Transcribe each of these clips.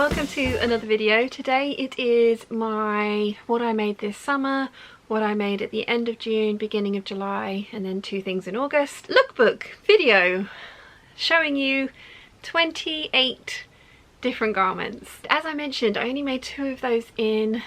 welcome to another video. Today it is what I made this summer, what I made at the end of June, beginning of July, and then two things in August lookbook video showing you 28 different garments. As I mentioned, I only made 2 of those in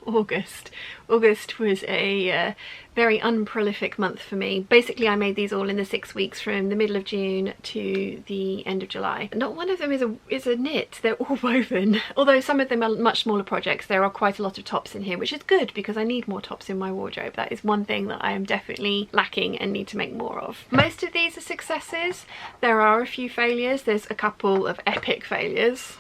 August. August was a very unprolific month for me. Basically, I made these all in the 6 weeks from the middle of June to the end of July. Not one of them is a knit, they're all woven. Although some of them are much smaller projects, there are quite a lot of tops in here, which is good because I need more tops in my wardrobe. That is one thing that I am definitely lacking and need to make more of. Most of these are successes. There are a few failures. There's a couple of epic failures.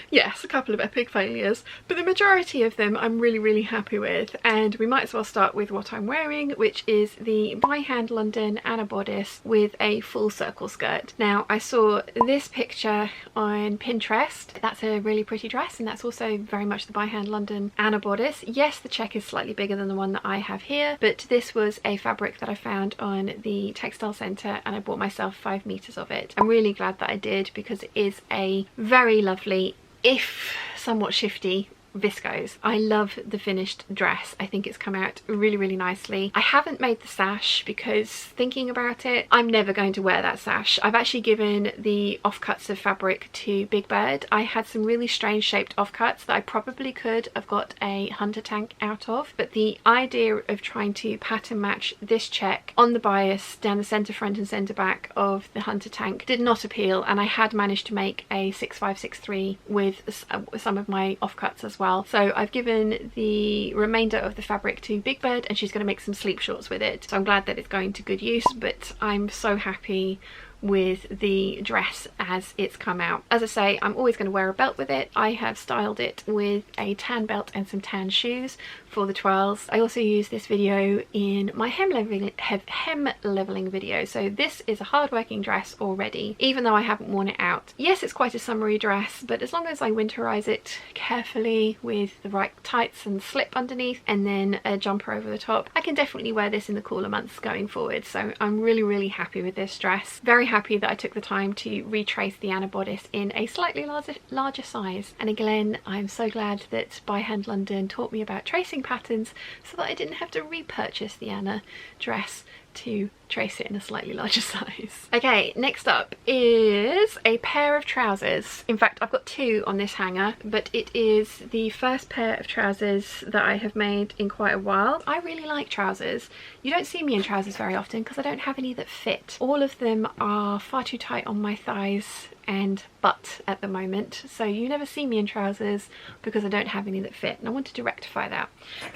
Yes, a couple of epic failures, but the majority of them I'm really happy with, and we might as well start with what I'm wearing, which is the by hand London Anna bodice with a full circle skirt. Now, I saw this picture on Pinterest. That's a really pretty dress, and that's also very much the by hand London Anna bodice. Yes, the check is slightly bigger than the one that I have here, but this was a fabric that I found on the Textile Centre, and I bought myself 5 meters of it. I'm really glad that I did because it is a very lovely, if somewhat shifty, viscose. I love the finished dress. I think it's come out really nicely. I haven't made the sash because, thinking about it, I'm never going to wear that sash. I've actually given the offcuts of fabric to Big Bird. I had some really strange shaped offcuts that I probably could have got a hunter tank out of, but the idea of trying to pattern match this check on the bias down the centre front and centre back of the hunter tank did not appeal, and I had managed to make a 6563 with some of my offcuts as well. So I've given the remainder of the fabric to Big Bird, and she's going to make some sleep shorts with it. So I'm glad that it's going to good use, but I'm so happy with the dress as it's come out. As I say, I'm always going to wear a belt with it. I have styled it with a tan belt and some tan shoes for the twirls. I also use this video in my hem leveling video. So this is a hard working dress already, even though I haven't worn it out. Yes, it's quite a summery dress, but as long as I winterize it carefully with the right tights and slip underneath and then a jumper over the top, I can definitely wear this in the cooler months going forward. So I'm really happy with this dress. Very happy that I took the time to retrace the Anna bodice in a slightly larger size. And again, I'm so glad that By Hand London taught me about tracing patterns so that I didn't have to repurchase the Anna dress to trace it in a slightly larger size. Okay, next up is a pair of trousers. In fact, I've got 2 on this hanger, but it is the first pair of trousers that I have made in quite a while. I really like trousers. You don't see me in trousers very often because I don't have any that fit. All of them are far too tight on my thighs and butt at the moment, so you never see me in trousers because I don't have any that fit, and I wanted to rectify that.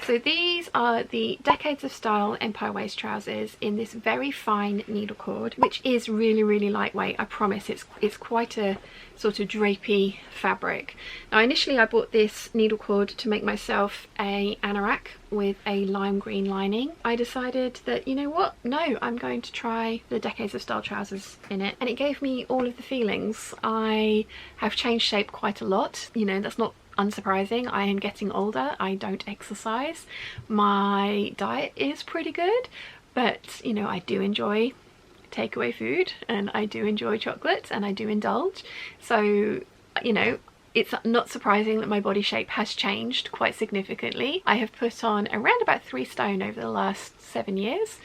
So these are the Decades of Style Empire Waist trousers in this very fine needle cord, which is really lightweight. I promise it's quite a sort of drapey fabric. Now, initially I bought this needle cord to make myself a anorak with a lime green lining. I decided that, you know what, no, I'm going to try the Decades of Style trousers in it, and it gave me all of the feelings. I have changed shape quite a lot, you know, that's not unsurprising. I am getting older, I don't exercise, my diet is pretty good, but you know, I do enjoy takeaway food and I do enjoy chocolate and I do indulge. So, you know, it's not surprising that my body shape has changed quite significantly. I have put on around about 3 stone over the last 7 years,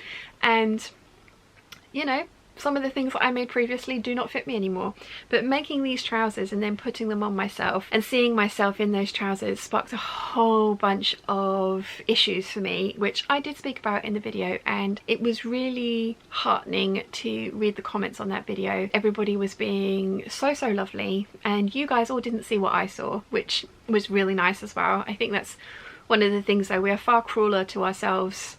and you know, some of the things that I made previously do not fit me anymore. But making these trousers and then putting them on myself and seeing myself in those trousers sparked a whole bunch of issues for me, which I did speak about in the video, and it was really heartening to read the comments on that video. Everybody was being so lovely, and you guys all didn't see what I saw, which was really nice as well. I think that's one of the things, though, we are far crueler to ourselves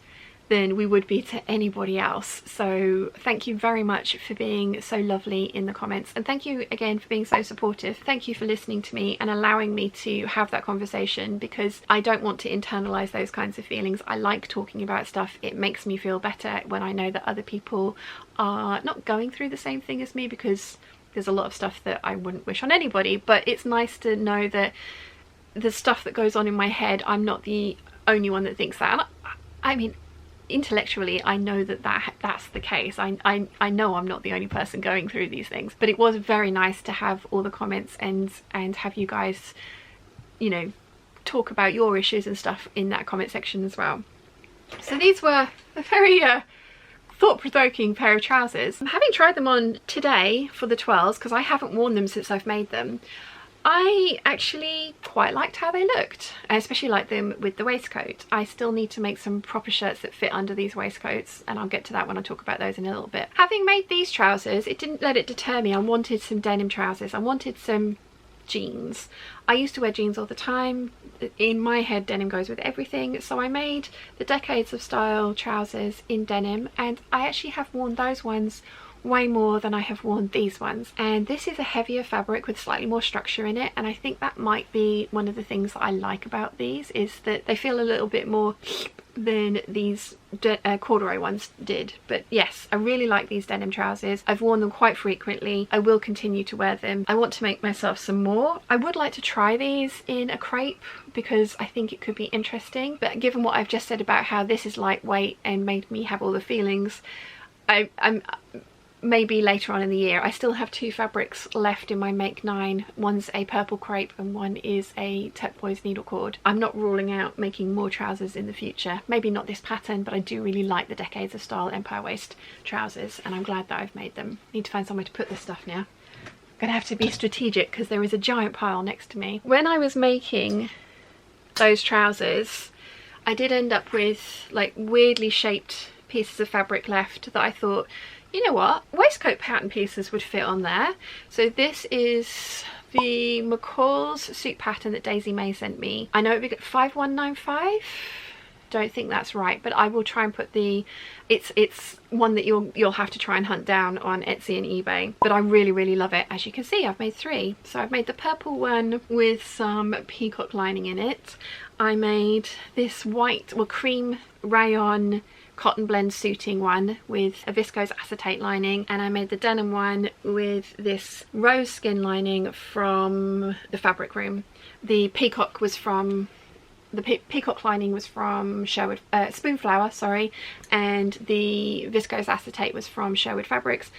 than we would be to anybody else. So thank you very much for being so lovely in the comments, and thank you again for being so supportive. Thank you for listening to me and allowing me to have that conversation, because I don't want to internalize those kinds of feelings. I like talking about stuff. It makes me feel better when I know that other people are not going through the same thing as me, because there's a lot of stuff that I wouldn't wish on anybody, but it's nice to know that the stuff that goes on in my head, I'm not the only one that thinks that. And I mean, intellectually I know that that's the case. I know I'm not the only person going through these things, but it was very nice to have all the comments and have you guys, you know, talk about your issues and stuff in that comment section as well. So these were a very thought-provoking pair of trousers. Having tried them on today for the 12s, because I haven't worn them since I've made them, I actually quite liked how they looked. I especially like them with the waistcoat. I still need to make some proper shirts that fit under these waistcoats, and I'll get to that when I talk about those in a little bit. Having made these trousers, it didn't let it deter me. I wanted some denim trousers. I wanted some jeans. I used to wear jeans all the time. In my head, denim goes with everything, so I made the Decades of Style trousers in denim, and I actually have worn those ones way more than I have worn these ones. And this is a heavier fabric with slightly more structure in it, and I think that might be one of the things that I like about these, is that they feel a little bit more than these corduroy ones did. But yes, I really like these denim trousers. I've worn them quite frequently. I will continue to wear them. I want to make myself some more. I would like to try these in a crepe because I think it could be interesting, but given what I've just said about how this is lightweight and made me have all the feelings, I'm maybe later on in the year. I still have 2 fabrics left in my Make 9. One's a purple crepe and one is a turquoise needle cord. I'm not ruling out making more trousers in the future. Maybe not this pattern, but I do really like the Decades of Style Empire Waist trousers, and I'm glad that I've made them. Need to find somewhere to put this stuff now. I'm gonna have to be strategic because there is a giant pile next to me. When I was making those trousers, I did end up with like weirdly shaped pieces of fabric left that I thought, you know what, waistcoat pattern pieces would fit on there. So this is the McCalls suit pattern that Daisy May sent me. I know it would be 5195. Don't think that's right, but I will try and put the, it's one that you'll have to try and hunt down on Etsy and eBay, but I really love it. As you can see, I've made 3. So I've made the purple one with some peacock lining in it. I made this white, well, cream rayon cotton blend suiting one with a viscose acetate lining, and I made the denim one with this rose skin lining from the Fabric Room. The peacock was from, the peacock lining was from Sherwood, Spoonflower, sorry, and the viscose acetate was from Sherwood Fabrics.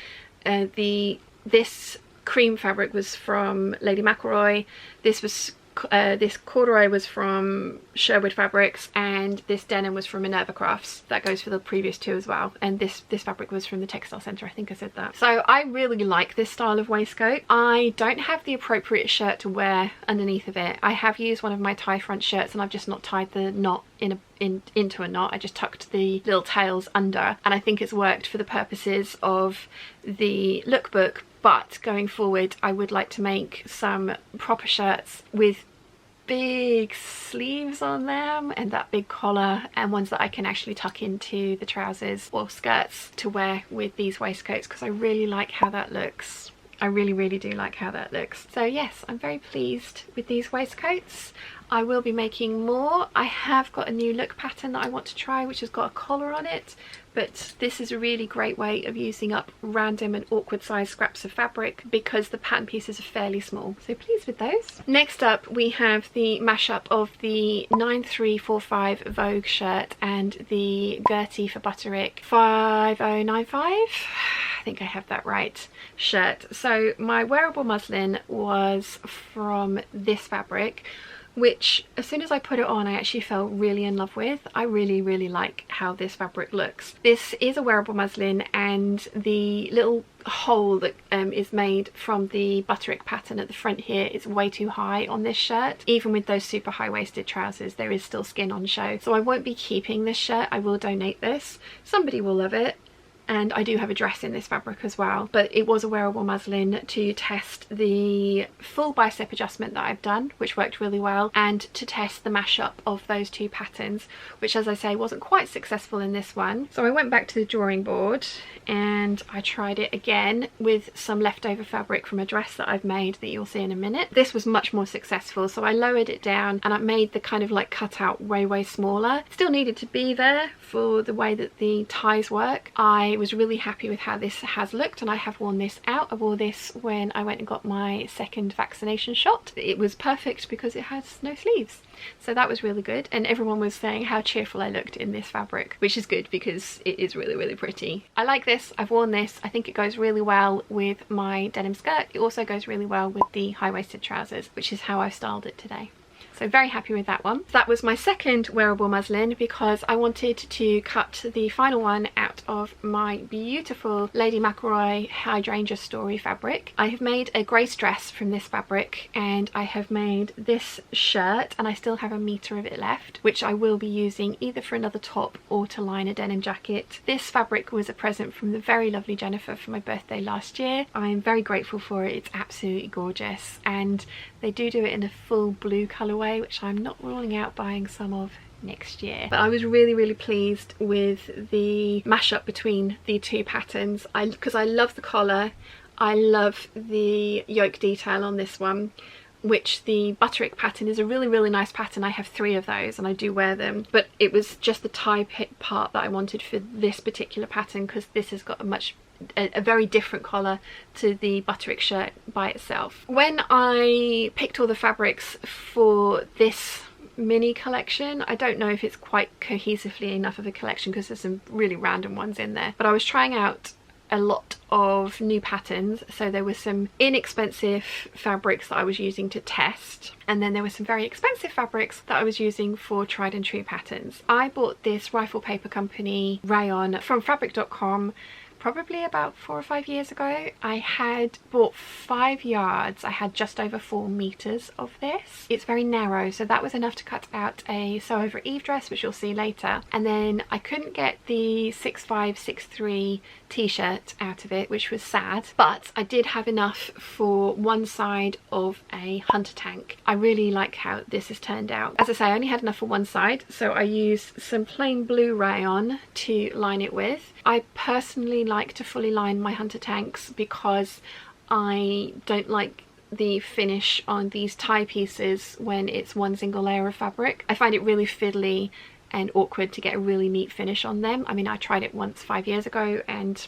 This cream fabric was from Lady McElroy. This corduroy was from Sherwood Fabrics, and this denim was from Minerva Crafts. That goes for the previous 2 as well. And this fabric was from the Textile Centre. I think I said that. So I really like this style of waistcoat. I don't have the appropriate shirt to wear underneath of it. I have used one of my tie front shirts and I've just not tied the knot into a knot. I just tucked the little tails under, and I think it's worked for the purposes of the lookbook. But going forward, I would like to make some proper shirts with big sleeves on them and that big collar, and ones that I can actually tuck into the trousers or skirts to wear with these waistcoats, because I really like how that looks. I really do like how that looks. So yes, I'm very pleased with these waistcoats. I will be making more. I have got a new look pattern that I want to try, which has got a collar on it, but this is a really great way of using up random and awkward size scraps of fabric because the pattern pieces are fairly small. So pleased with those. Next up, we have the mashup of the 9345 Vogue shirt and the Gertie for Butterick 5095. I think I have that right, shirt. So my wearable muslin was from this fabric, which as soon as I put it on I actually fell really in love with. I really like how this fabric looks. This is a wearable muslin, and the little hole that is made from the Butterick pattern at the front here is way too high on this shirt. Even with those super high-waisted trousers, there is still skin on show. So I won't be keeping this shirt. I will donate this. Somebody will love it. And I do have a dress in this fabric as well, but it was a wearable muslin to test the full bicep adjustment that I've done, which worked really well, and to test the mashup of those 2 patterns, which, as I say, wasn't quite successful in this one. So I went back to the drawing board and I tried it again with some leftover fabric from a dress that I've made that you'll see in a minute. This was much more successful, so I lowered it down and I made the kind of like cutout way smaller. Still needed to be there for the way that the ties work. I I was really happy with how this has looked, and I have worn this out. I wore this when I went and got my second vaccination shot. It was perfect because it has no sleeves, so that was really good, and everyone was saying how cheerful I looked in this fabric, which is good because it is really, really pretty. I like this. I've worn this. I think it goes really well with my denim skirt. It also goes really well with the high-waisted trousers, which is how I styled it today. So very happy with that one. That was my second wearable muslin because I wanted to cut the final one out of my beautiful Lady McElroy Hydrangea Story fabric. I have made a grey dress from this fabric, and I have made this shirt, and I still have a metre of it left, which I will be using either for another top or to line a denim jacket. This fabric was a present from the very lovely Jennifer for my birthday last year. I'm very grateful for it. It's absolutely gorgeous, and they do it in a full blue colourway, which I'm not ruling out buying some of next year. But I was really, really pleased with the mashup between the two patterns, because I love the collar. I love the yoke detail on this one, which the Butterick pattern is a really, really nice pattern. I have 3 of those and I do wear them, but it was just the tie part that I wanted for this particular pattern, because this has got a very different collar to the Butterick shirt by itself. When I picked all the fabrics for this mini collection, I don't know if it's quite cohesively enough of a collection because there's some really random ones in there, but I was trying out a lot of new patterns. So there were some inexpensive fabrics that I was using to test, and then there were some very expensive fabrics that I was using for tried and true patterns. I bought this Rifle Paper Company rayon from fabric.com probably about 4 or 5 years ago. I had bought 5 yards. I had just over 4 meters of this. It's very narrow, so that was enough to cut out a Sew Over Eve dress, which you'll see later. And then I couldn't get the 6563 t-shirt out of it, which was sad, but I did have enough for one side of a hunter tank. I really like how this has turned out. As I say, I only had enough for one side, so I used some plain blue rayon to line it with. I personally like to fully line my hunter tanks because I don't like the finish on these tie pieces when it's one single layer of fabric. I find it really fiddly and awkward to get a really neat finish on them. I mean, I tried it once 5 years ago, and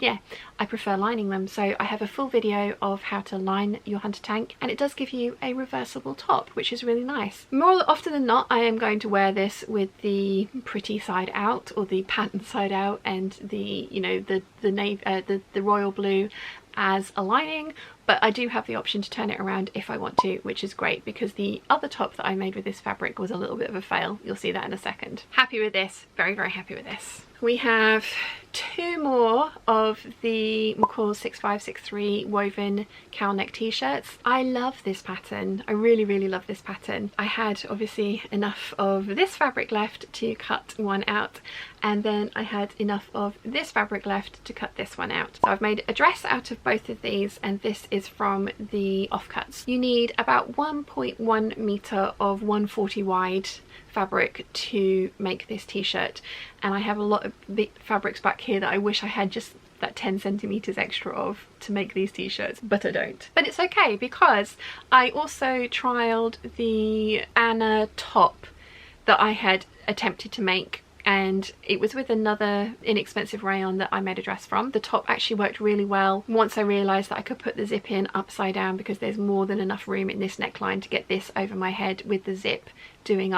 yeah, I prefer lining them. So I have a full video of how to line your hunter tank, and it does give you a reversible top, which is really nice. More often than not, I am going to wear this with the pretty side out, or the pattern side out, and the, you know, the royal blue as a lining, but I do have the option to turn it around if I want to, which is great because the other top that I made with this fabric was a little bit of a fail. You'll see that in a second. Happy with this, very, very happy with this. We have 2 more of the McCall 6563 woven cowl neck t-shirts. I love this pattern. I really, really love this pattern. I had obviously enough of this fabric left to cut one out, and then I had enough of this fabric left to cut this one out. So I've made a dress out of both of these, and this is from the offcuts. You need about 1.1 meter of 140 wide fabric to make this t-shirt, and I have a lot of big fabrics back here that I wish I had just that 10 centimeters extra of to make these t-shirts, but I don't. But it's okay because I also trialed the Anna top that I had attempted to make, and it was with another inexpensive rayon that I made a dress from. The top actually worked really well once I realised that I could put the zip in upside down, because there's more than enough room in this neckline to get this over my head with the zip doing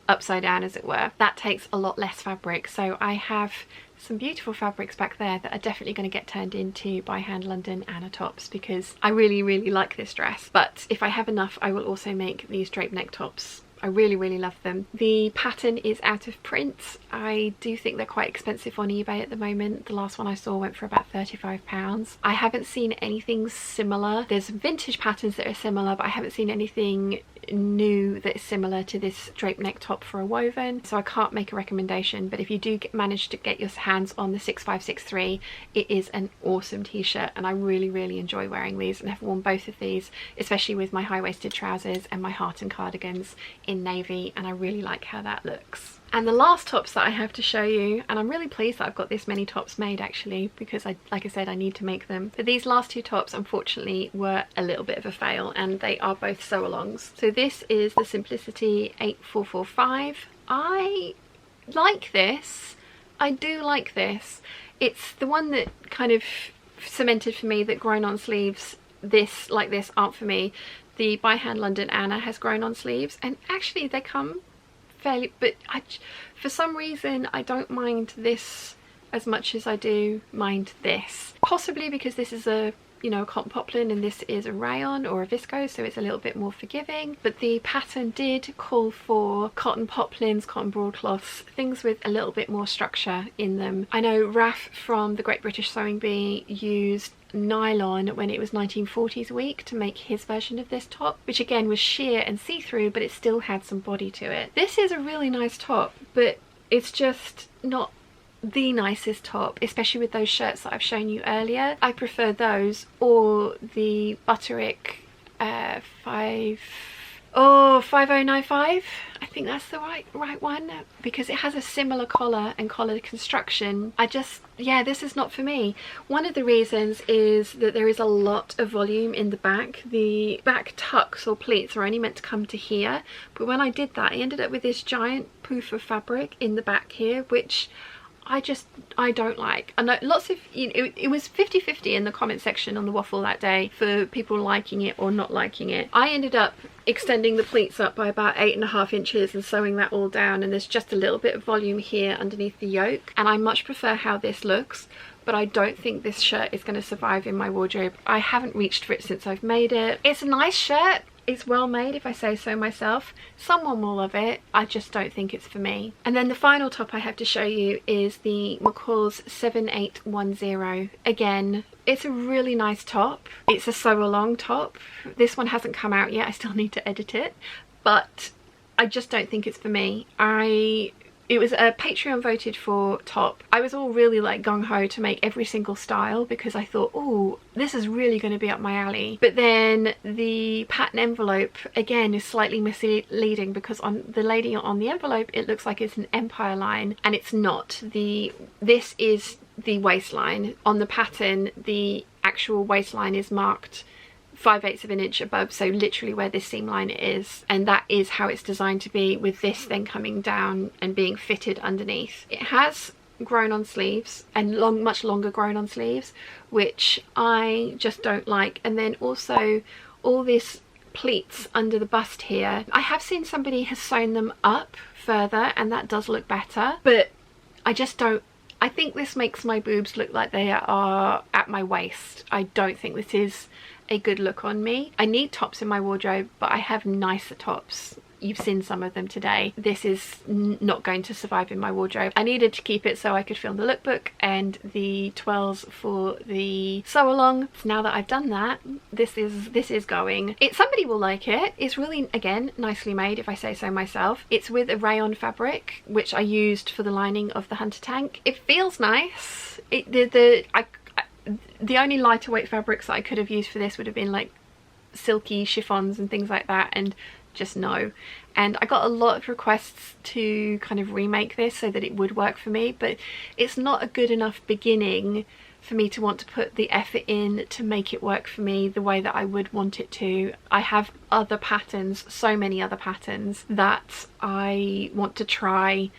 upside down, as it were. That takes a lot less fabric, so I have some beautiful fabrics back there that are definitely going to get turned into By Hand London Anna tops, because I really, really like this dress. But if I have enough, I will also make these drape neck tops. I really, really love them. The pattern is out of print. I do think they're quite expensive on eBay at the moment. The last one I saw went for about £35. I haven't seen anything similar. There's vintage patterns that are similar, but I haven't seen anything new that is similar to this drape neck top for a woven, so I can't make a recommendation. But if you do manage to get your hands on the 6563, it is an awesome t-shirt, and I really, really enjoy wearing these, and have worn both of these, especially with my high-waisted trousers and my heart and cardigans in navy, and I really like how that looks. And the last tops that I have to show you, and I'm really pleased that I've got this many tops made actually, because like I said, I need to make them. But these last 2 tops unfortunately were a little bit of a fail, and they are both sew-alongs. So this is the Simplicity 8445. I like this. I do like this. It's the one that kind of cemented for me that grown on sleeves like this aren't for me. The By Hand London Anna has grown on sleeves, and actually they come fairly, but for some reason I don't mind this as much as I do mind this. Possibly because this is a, you know, cotton poplin and this is a rayon or a viscose, so it's a little bit more forgiving. But the pattern did call for cotton poplins, cotton broadcloths, things with a little bit more structure in them. I know Raf from the Great British Sewing Bee used nylon when it was 1940s week to make his version of this top, which again was sheer and see-through, but it still had some body to it. This is a really nice top, but it's just not the nicest top, especially with those shirts that I've shown you earlier. I prefer those or the Butterick 5095. I think that's the right one, because it has a similar collar and collar construction. Yeah, this is not for me. One of the reasons is that there is a lot of volume in the back. The back tucks or pleats are only meant to come to here, but when I did that I ended up with this giant poof of fabric in the back here, which I don't like. I know lots of, you know, it was 50-50 in the comment section on the waffle that day for people liking it or not liking it. I ended up extending the pleats up by about 8.5 inches and sewing that all down, and there's just a little bit of volume here underneath the yoke, and I much prefer how this looks, but I don't think this shirt is going to survive in my wardrobe. I haven't reached for it since I've made it. It's a nice shirt. It's well made, if I say so myself. Someone will love it. I just don't think it's for me. And then the final top I have to show you is the McCalls 7810. Again, it's a really nice top. It's a sew along top. This one hasn't come out yet. I still need to edit it, but I just don't think it's for me. It was a Patreon voted for top. I was all really like gung-ho to make every single style because I thought, oh, this is really going to be up my alley. But then the pattern envelope again is slightly misleading, because on the lady on the envelope it looks like it's an empire line, and it's not. This is the waistline. On the pattern the actual waistline is marked 5/8 of an inch above, so literally where this seam line is, and that is how it's designed to be, with this then coming down and being fitted underneath. It has grown on sleeves, and much longer grown on sleeves, which I just don't like. And then also all this pleats under the bust here, I have seen somebody has sewn them up further and that does look better, but I just don't. I think this makes my boobs look like they are at my waist. I don't think this is a good look on me. I need tops in my wardrobe, but I have nicer tops. You've seen some of them today. This is not going to survive in my wardrobe. I needed to keep it so I could film the lookbook and the twirls for the sew along. So now that I've done that, this is going. Somebody will like it. It's really, again, nicely made, if I say so myself. It's with a rayon fabric, which I used for the lining of the Hunter tank. It feels nice. The only lighter weight fabrics that I could have used for this would have been like silky chiffons and things like that, and just no. And I got a lot of requests to kind of remake this so that it would work for me, but it's not a good enough beginning for me to want to put the effort in to make it work for me the way that I would want it to. I have other patterns, so many other patterns that I want to try,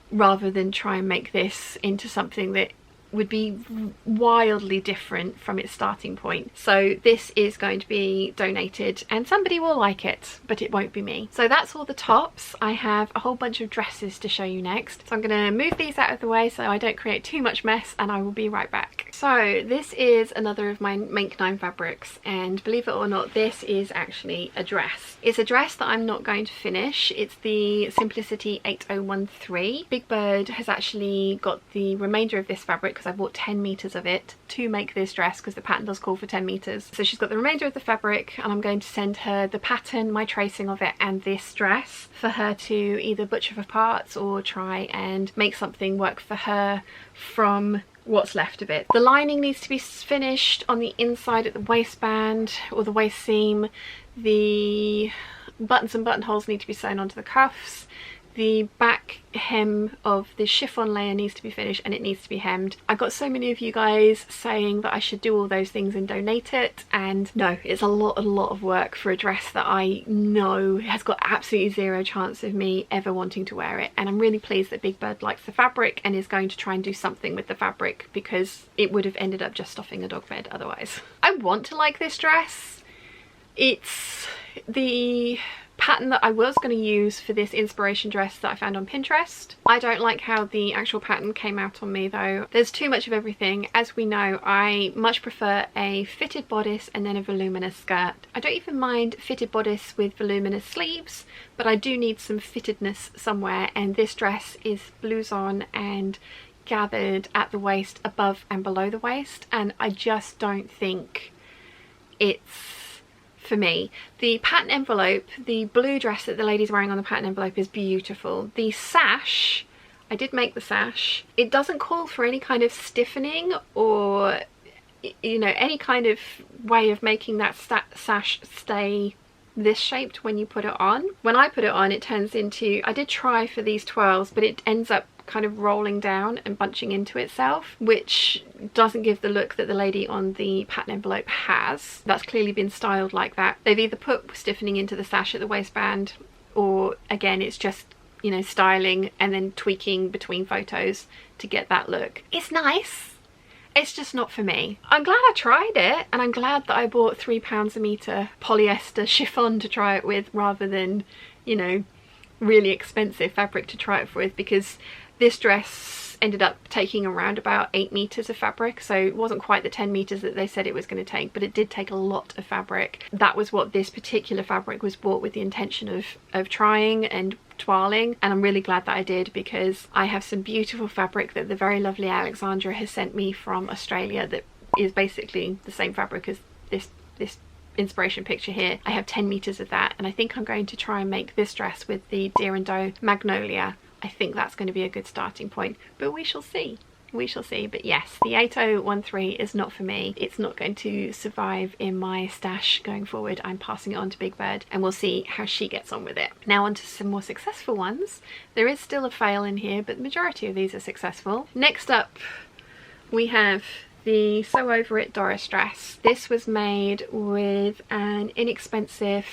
rather than try and make this into something that would be wildly different from its starting point. So this is going to be donated and somebody will like it, but it won't be me. So that's all the tops. I have a whole bunch of dresses to show you next. So I'm going to move these out of the way so I don't create too much mess, and I will be right back. So this is another of my Make 9 fabrics, and believe it or not, this is actually a dress. It's a dress that I'm not going to finish. It's the Simplicity 8013. Big Bird has actually got the remainder of this fabric because I bought 10 meters of it to make this dress, because the pattern does call for 10 meters. So she's got the remainder of the fabric, and I'm going to send her the pattern, my tracing of it, and this dress for her to either butcher for parts or try and make something work for her from what's left of it. The lining needs to be finished on the inside at the waistband or the waist seam. The buttons and buttonholes need to be sewn onto the cuffs. The back hem of the chiffon layer needs to be finished and it needs to be hemmed. I got so many of you guys saying that I should do all those things and donate it, and no, it's a lot of work for a dress that I know has got absolutely zero chance of me ever wanting to wear it. And I'm really pleased that Big Bird likes the fabric and is going to try and do something with the fabric, because it would have ended up just stuffing a dog bed otherwise. I want to like this dress. It's the pattern that I was going to use for this inspiration dress that I found on Pinterest. I don't like how the actual pattern came out on me though. There's too much of everything. As we know, I much prefer a fitted bodice and then a voluminous skirt. I don't even mind fitted bodice with voluminous sleeves, but I do need some fittedness somewhere, and this dress is blouson and gathered at the waist, above and below the waist, and I just don't think it's for me. The pattern envelope, the blue dress that the lady's wearing on the pattern envelope, is beautiful. The sash, I did make the sash. It doesn't call for any kind of stiffening or, you know, any kind of way of making that sash stay this shaped when you put it on. When I put it on, it turns into, I did try for these twirls, but it ends up kind of rolling down and bunching into itself, which doesn't give the look that the lady on the pattern envelope has. That's clearly been styled like that. They've either put stiffening into the sash at the waistband, or again it's just, you know, styling and then tweaking between photos to get that look. It's nice, it's just not for me. I'm glad I tried it, and I'm glad that I bought £3 a metre polyester chiffon to try it with, rather than, you know, really expensive fabric to try it with, because this dress ended up taking around about 8 meters of fabric, so it wasn't quite the 10 meters that they said it was going to take, but it did take a lot of fabric. That was what this particular fabric was bought with, the intention of trying and toiling, and I'm really glad that I did, because I have some beautiful fabric that the very lovely Alexandra has sent me from Australia that is basically the same fabric as this inspiration picture here. I have 10 meters of that, and I think I'm going to try and make this dress with the Deer and Doe Magnolia. I think that's going to be a good starting point, but we shall see. We shall see. But yes, the 8013 is not for me. It's not going to survive in my stash going forward. I'm passing it on to Big Bird, and we'll see how she gets on with it. Now on to some more successful ones. There is still a fail in here, but the majority of these are successful. Next up, we have the Sew Over It Doris dress. This was made with an inexpensive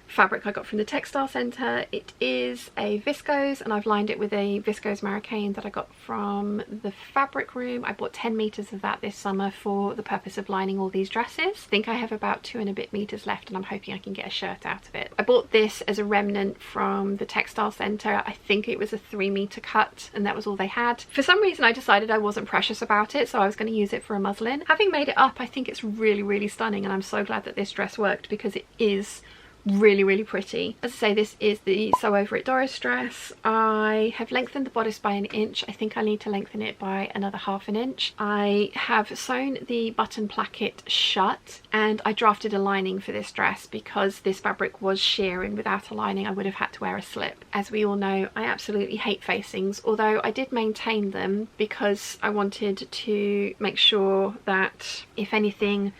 fabric I got from the Textile Centre. It is a viscose, and I've lined it with a viscose Marrakein that I got from the fabric room. I bought 10 meters of that this summer for the purpose of lining all these dresses. I think I have about 2 and a bit meters left, and I'm hoping I can get a shirt out of it. I bought this as a remnant from the Textile Centre. I think it was a 3 meter cut, and that was all they had. For some reason I decided I wasn't precious about it, so I was going to use it for a muslin. Having made it up, I think it's really stunning, and I'm so glad that this dress worked, because it is really pretty. As I say, this is the Sew Over It Doris dress. I have lengthened the bodice by 1 inch. I think I need to lengthen it by another ½ inch. I have sewn the button placket shut, and I drafted a lining for this dress because this fabric was sheer, and without a lining I would have had to wear a slip. As we all know, I absolutely hate facings, although I did maintain them because I wanted to make sure that if anything,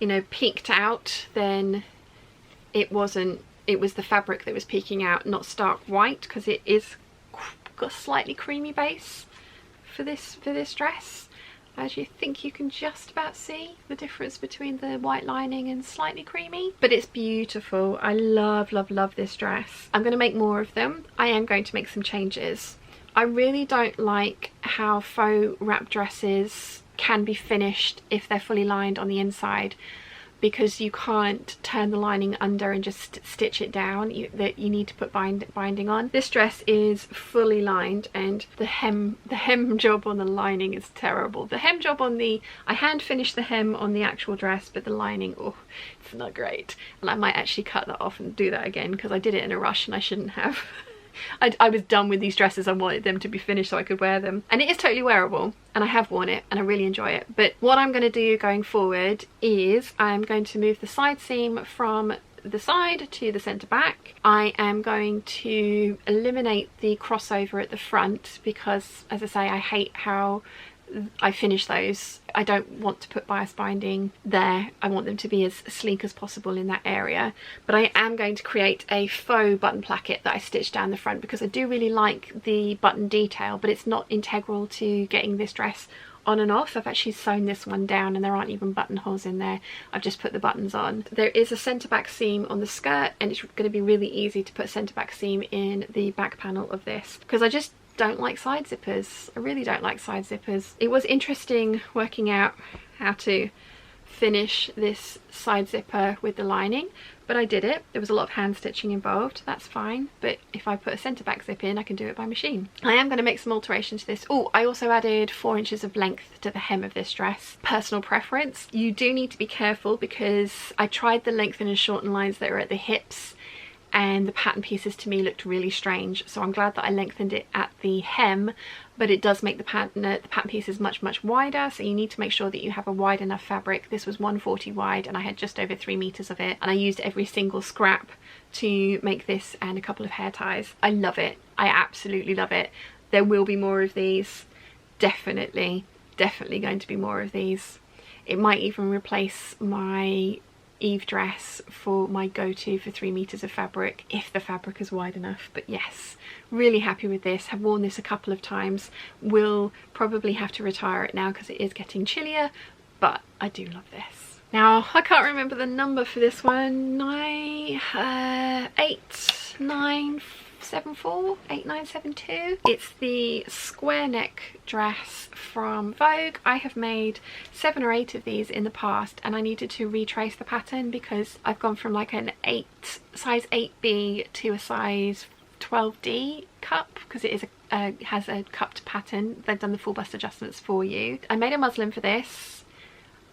you know, peeked out, then it was the fabric that was peeking out, not stark white, because it is got a slightly creamy base for this dress. As you think you can just about see the difference between the white lining and slightly creamy, but it's beautiful. I love this dress. I'm going to make more of them. I am going to make some changes. I really don't like how faux wrap dresses can be finished if they're fully lined on the inside, because you can't turn the lining under and just stitch it down. You need to put binding on. This dress is fully lined, and the hem job on the lining is terrible. The hem job on the, I hand finished the hem on the actual dress, but the lining, oh, it's not great. And I might actually cut that off and do that again, because I did it in a rush and I shouldn't have. I was done with these dresses. I wanted them to be finished so I could wear them, and it is totally wearable, and I have worn it and I really enjoy it. But what I'm going to do going forward is I'm going to move the side seam from the side to the centre back. I am going to eliminate the crossover at the front because, as I say, I hate how I finish those. I don't want to put bias binding there. I want them to be as sleek as possible in that area. But I am going to create a faux button placket that I stitch down the front, because I do really like the button detail, but it's not integral to getting this dress on and off. I've actually sewn this one down and there aren't even buttonholes in there. I've just put the buttons on. There is a centre back seam on the skirt, and it's going to be really easy to put centre back seam in the back panel of this, because I just don't like side zippers. I really don't like side zippers. It was interesting working out how to finish this side zipper with the lining, but I did it. There was a lot of hand stitching involved. That's fine, but if I put a centre back zip in, I can do it by machine. I am going to make some alterations to this. Oh, I also added 4 inches of length to the hem of this dress. Personal preference. You do need to be careful, because I tried the lengthen and shorten lines that are at the hips, and the pattern pieces to me looked really strange. So I'm glad that I lengthened it at the hem, but it does make the pattern pieces much wider, so you need to make sure that you have a wide enough fabric. This was 140 wide and I had just over 3 meters of it, and I used every single scrap to make this and a couple of hair ties. I love it. I absolutely love it. There will be more of these. Definitely going to be more of these. It might even replace my Eve dress for my go-to for 3 meters of fabric, if the fabric is wide enough. But yes, really happy with this. Have worn this a couple of times. Will probably have to retire it now because it is getting chillier, but I do love this. Now I can't remember the number for this one. 8972. It's the square neck dress from Vogue. I have made 7 or 8 of these in the past, and I needed to retrace the pattern because I've gone from like an size 8B to a size 12D cup, because it is has a cupped pattern. They've done the full bust adjustments for you. I made a muslin for this.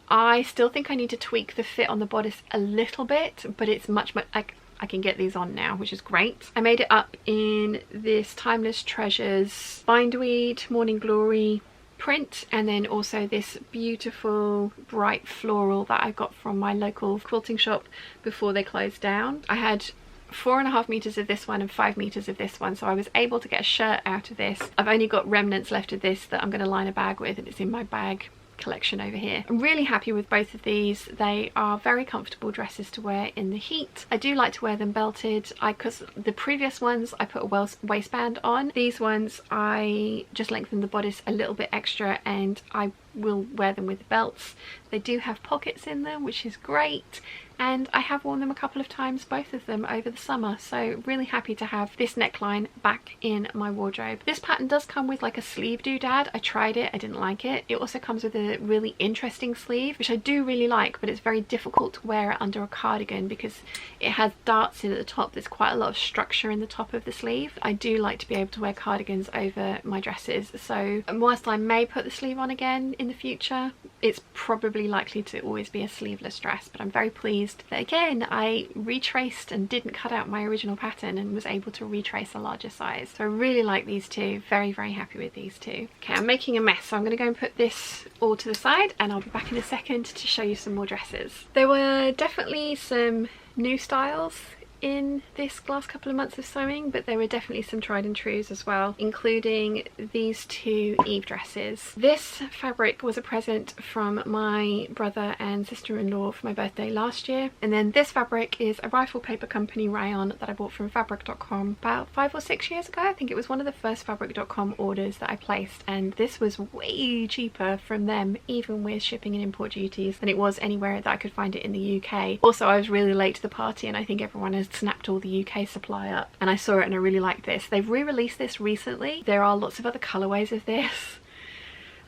I still think I need to tweak the fit on the bodice a little bit, but it's much like I can get these on now, which is great. I made it up in this Timeless Treasures bindweed Morning Glory print, and then also this beautiful bright floral that I got from my local quilting shop before they closed down. I had 4.5 meters of this one and 5 meters of this one, so I was able to get a shirt out of this. I've only got remnants left of this that I'm going to line a bag with, and it's in my bag collection over here. I'm really happy with both of these. They are very comfortable dresses to wear in the heat. I do like to wear them belted, because the previous ones I put a waistband on. These ones I just lengthen the bodice a little bit extra, and I will wear them with belts. They do have pockets in them, which is great, and I have worn them a couple of times, both of them, over the summer, so really happy to have this neckline back in my wardrobe. This pattern does come with like a sleeve doodad. I tried it, I didn't like it. It also comes with a really interesting sleeve, which I do really like, but it's very difficult to wear it under a cardigan because it has darts in at the top. There's quite a lot of structure in the top of the sleeve. I do like to be able to wear cardigans over my dresses, so whilst I may put the sleeve on again in the future, it's probably likely to always be a sleeveless dress. But I'm very pleased that again I retraced and didn't cut out my original pattern and was able to retrace a larger size. So I really like these two. Very happy with these two. Okay, I'm making a mess, so I'm going to go and put this all to the side, and I'll be back in a second to show you some more dresses. There were definitely some new styles in this last couple of months of sewing, but there were definitely some tried and trues as well, including these 2 Eve dresses. This fabric was a present from my brother and sister-in-law for my birthday last year, and then this fabric is a Rifle Paper Company rayon that I bought from fabric.com about 5 or 6 years ago. I think it was one of the first fabric.com orders that I placed, and this was way cheaper from them, even with shipping and import duties, than it was anywhere that I could find it in the UK. Also, I was really late to the party, and I think everyone has snapped all the UK supply up, and I saw it and I really liked this. They've re-released this recently. There are lots of other colorways of this.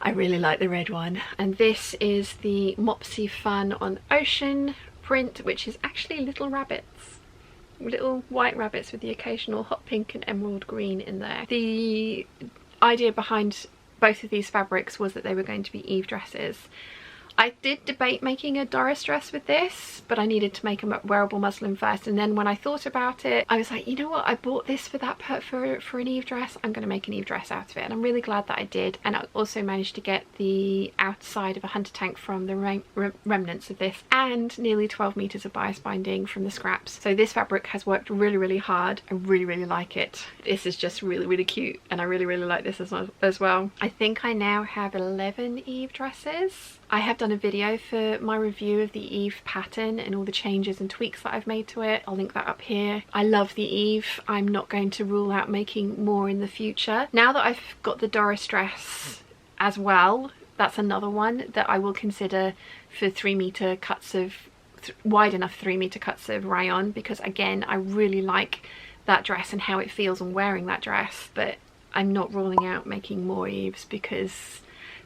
I really like the red one, and this is the Mopsy Fun on Ocean print, which is actually little rabbits, little white rabbits with the occasional hot pink and emerald green in there. The idea behind both of these fabrics was that they were going to be Eve dresses. I did debate making a Doris dress with this, but I needed to make a wearable muslin first, and then when I thought about it, I was like, you know what, I bought this for that for an Eve dress. I'm going to make an Eve dress out of it, and I'm really glad that I did. And I also managed to get the outside of a hunter tank from the remnants of this, and nearly 12 meters of bias binding from the scraps. So this fabric has worked really hard. I really like it. This is just really cute, and I really like this as well. I think I now have 11 Eve dresses. I have done a video for my review of the Eve pattern and all the changes and tweaks that I've made to it. I'll link that up here. I love the Eve. I'm not going to rule out making more in the future. Now that I've got the Doris dress as well, that's another one that I will consider for 3 meter cuts of wide enough 3 meter cuts of rayon, because again, I really like that dress and how it feels on wearing that dress. But I'm not ruling out making more Eves because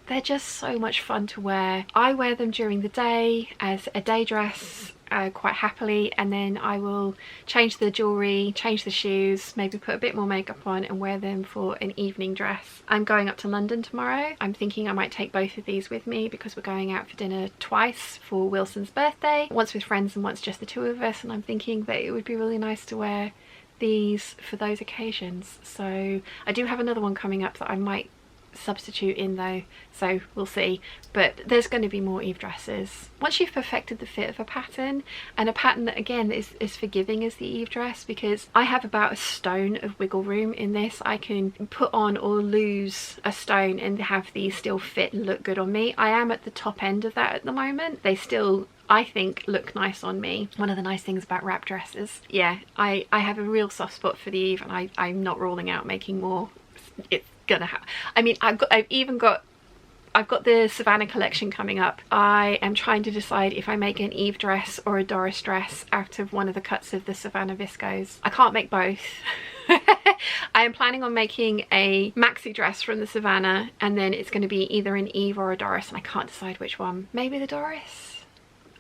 they're just so much fun to wear. I wear them during the day as a day dress quite happily, and then I will change the jewellery, change the shoes, maybe put a bit more makeup on and wear them for an evening dress. I'm going up to London tomorrow. I'm thinking I might take both of these with me because we're going out for dinner twice for Wilson's birthday, once with friends and once just the two of us, and I'm thinking that it would be really nice to wear these for those occasions. So I do have another one coming up that I might substitute in though, so we'll see. But there's going to be more Eve dresses. Once you've perfected the fit of a pattern, and a pattern that again is forgiving as the Eve dress, because I have about a stone of wiggle room in this. I can put on or lose a stone and have these still fit and look good on me. I am at the top end of that at the moment. They still, I think, look nice on me. One of the nice things about wrap dresses. Yeah, I have a real soft spot for the Eve, and I'm not ruling out making more. It's gonna have, I mean, I've got the Savannah collection coming up. I am trying to decide if I make an Eve dress or a Doris dress out of one of the cuts of the Savannah viscose. I can't make both. I am planning on making a maxi dress from the Savannah, and then it's going to be either an Eve or a Doris, and I can't decide which one. Maybe the Doris?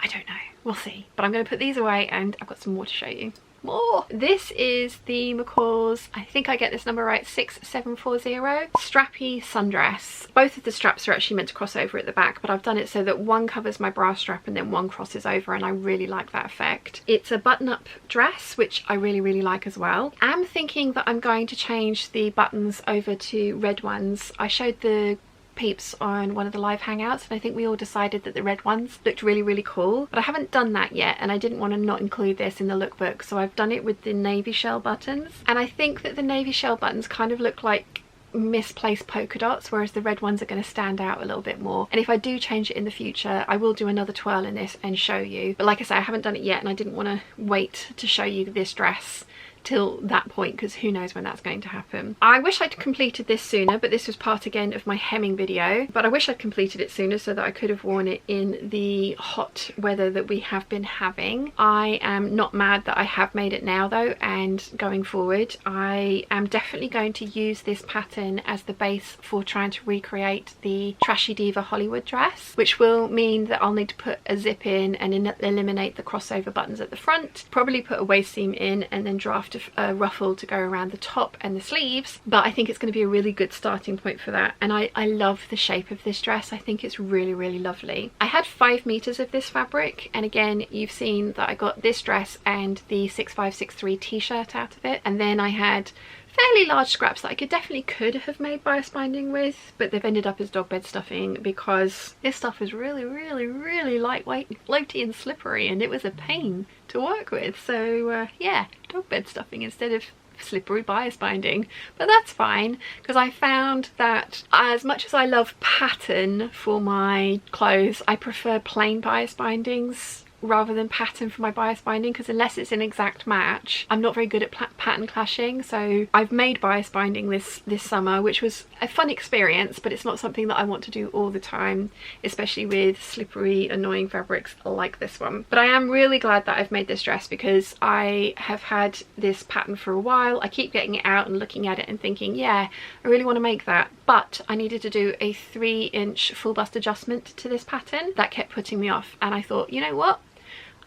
I don't know. We'll see. But I'm going to put these away, and I've got some more to show you. More. This is the McCalls, I think I get this number right, 6740 strappy sundress. Both of the straps are actually meant to cross over at the back, but I've done it so that one covers my bra strap and then one crosses over, and I really like that effect. It's a button-up dress, which I really like as well. I'm thinking that I'm going to change the buttons over to red ones. I showed the Peeps on one of the live hangouts, and I think we all decided that the red ones looked really cool, but I haven't done that yet, and I didn't want to not include this in the lookbook, so I've done it with the navy shell buttons. And I think that the navy shell buttons kind of look like misplaced polka dots, whereas the red ones are going to stand out a little bit more. And if I do change it in the future, I will do another twirl in this and show you, but like I say, I haven't done it yet, and I didn't want to wait to show you this dress till that point, because who knows when that's going to happen. I wish I'd completed this sooner, but this was part again of my hemming video, but I wish I'd completed it sooner so that I could have worn it in the hot weather that we have been having. I am not mad that I have made it now though, and going forward I am definitely going to use this pattern as the base for trying to recreate the Trashy Diva Hollywood dress, which will mean that I'll need to put a zip in and eliminate the crossover buttons at the front, probably put a waist seam in, and then draft a ruffle to go around the top and the sleeves. But I think it's going to be a really good starting point for that, and I love the shape of this dress. I think it's really lovely. I had 5 meters of this fabric, and again you've seen that I got this dress and the 6563 t-shirt out of it, and then I had fairly large scraps that I could have made bias binding with, but they've ended up as dog bed stuffing because this stuff is really lightweight, floaty and slippery, and it was a pain to work with. So yeah, dog bed stuffing instead of slippery bias binding. But that's fine, because I found that as much as I love pattern for my clothes, I prefer plain bias bindings rather than pattern for my bias binding, because unless it's an exact match, I'm not very good at pattern clashing. So I've made bias binding this summer, which was a fun experience, but it's not something that I want to do all the time, especially with slippery annoying fabrics like this one. But I am really glad that I've made this dress, because I have had this pattern for a while. I keep getting it out and looking at it and thinking, yeah, I really want to make that, but I needed to do a 3-inch full bust adjustment to this pattern. That kept putting me off, and I thought, you know what,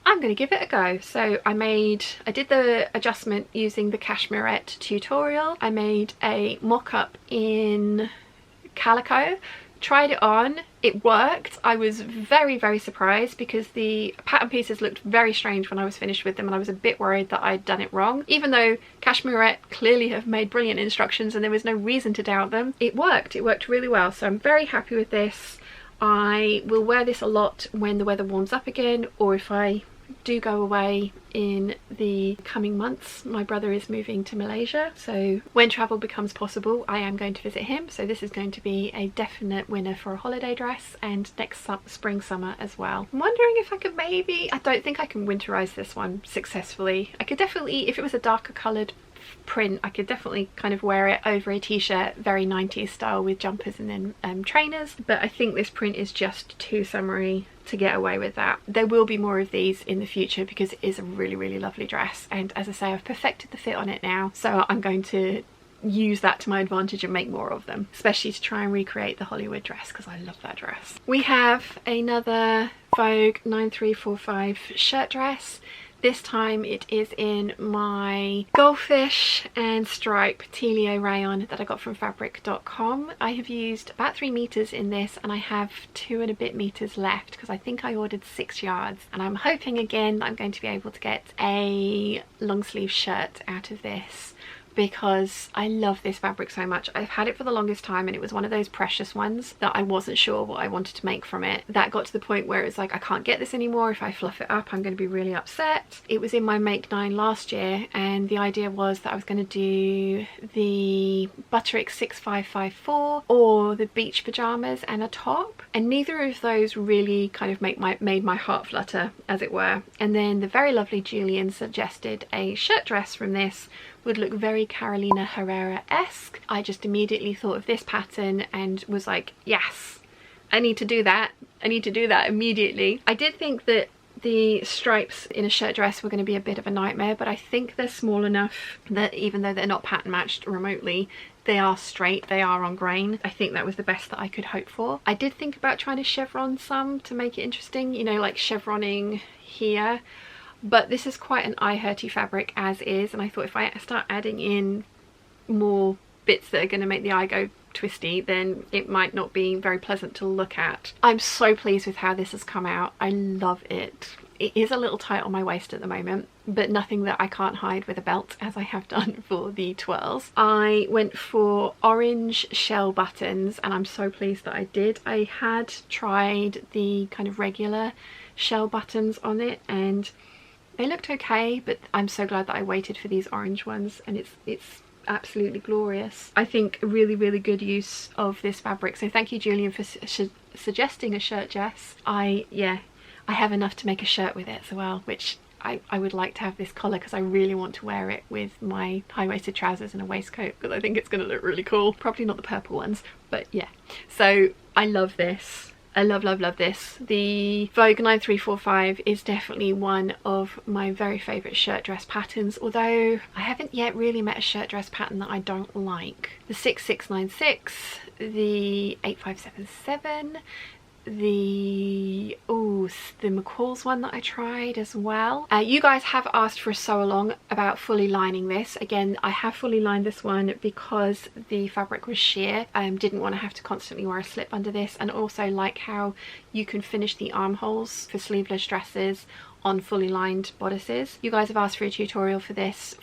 I'm going to give it a go. So I did the adjustment using the Cashmerette tutorial. I made a mock-up in calico, tried it on, it worked. I was very, very surprised because the pattern pieces looked very strange when I was finished with them, and I was a bit worried that I'd done it wrong. Even though Cashmerette clearly have made brilliant instructions and there was no reason to doubt them, it worked. It worked really well, so I'm very happy with this. I will wear this a lot when the weather warms up again, or if I do go away in the coming months. My brother is moving to Malaysia, so when travel becomes possible I am going to visit him, so this is going to be a definite winner for a holiday dress, and next spring summer as well. I'm wondering if I could maybe, I don't think I can winterize this one successfully. I could definitely, if it was a darker coloured print, I could definitely kind of wear it over a t-shirt, very 90s style with jumpers and then trainers, but I think this print is just too summery to get away with that. There will be more of these in the future because it is a really, really lovely dress, and as I say, I've perfected the fit on it now, so I'm going to use that to my advantage and make more of them, especially to try and recreate the Hollywood dress because I love that dress. We have another Vogue 9345 shirt dress. This time it is in my goldfish and stripe Telio rayon that I got from fabric.com. I have used about 3 meters in this, and I have 2 and a bit meters left because I think I ordered 6 yards, and I'm hoping again that I'm going to be able to get a long sleeve shirt out of this because I love this fabric so much. I've had it for the longest time, and it was one of those precious ones that I wasn't sure what I wanted to make from it. That got to the point where it's like, I can't get this anymore. If I fluff it up, I'm going to be really upset. It was in my Make 9 last year, and the idea was that I was going to do the Butterick 6554 or the beach pajamas and a top, and neither of those really kind of made my heart flutter, as it were. And then the very lovely Julian suggested a shirt dress from this would look very Carolina Herrera-esque. I just immediately thought of this pattern and was like, yes, I need to do that. I need to do that immediately. I did think that the stripes in a shirt dress were going to be a bit of a nightmare, but I think they're small enough that even though they're not pattern matched remotely, they are straight, they are on grain. I think that was the best that I could hope for. I did think about trying to chevron some to make it interesting, you know, like chevroning here, but this is quite an eye-hurty fabric as is, and I thought if I start adding in more bits that are going to make the eye go twisty, then it might not be very pleasant to look at. I'm so pleased with how this has come out. I love it. It is a little tight on my waist at the moment, but nothing that I can't hide with a belt, as I have done for the twirls. I went for orange shell buttons, and I'm so pleased that I did. I had tried the kind of regular shell buttons on it, and they looked okay, but I'm so glad that I waited for these orange ones, and it's absolutely glorious. I think a really, really good use of this fabric, so thank you, Julian, for suggesting a shirt dress. I have enough to make a shirt with it as well, which I would like to have this collar because I really want to wear it with my high-waisted trousers and a waistcoat because I think it's going to look really cool. Probably not the purple ones, but yeah. So I love this. I love, love, love this. The Vogue 9345 is definitely one of my very favourite shirt dress patterns, although I haven't yet really met a shirt dress pattern that I don't like. The 6696, the 8577, the McCalls one that I tried as well. You guys have asked for a sew along about fully lining this. Again, I have fully lined this one because the fabric was sheer. Didn't want to have to constantly wear a slip under this, and also like how you can finish the armholes for sleeveless dresses on fully lined bodices. You guys have asked for a tutorial for this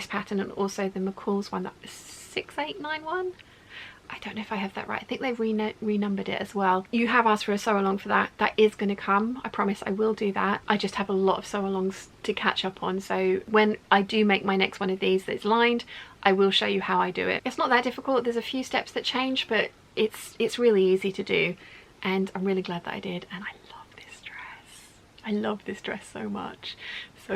pattern, and also the McCalls one, that was 6891. I don't know if I have that right. I think they've renumbered it as well. You have asked for a sew along for that. That is going to come. I promise I will do that. I just have a lot of sew alongs to catch up on, so when I do make my next one of these that's lined, I will show you how I do it. It's not that difficult. There's a few steps that change, but it's really easy to do, and I'm really glad that I did, and I love this dress. I love this dress so much.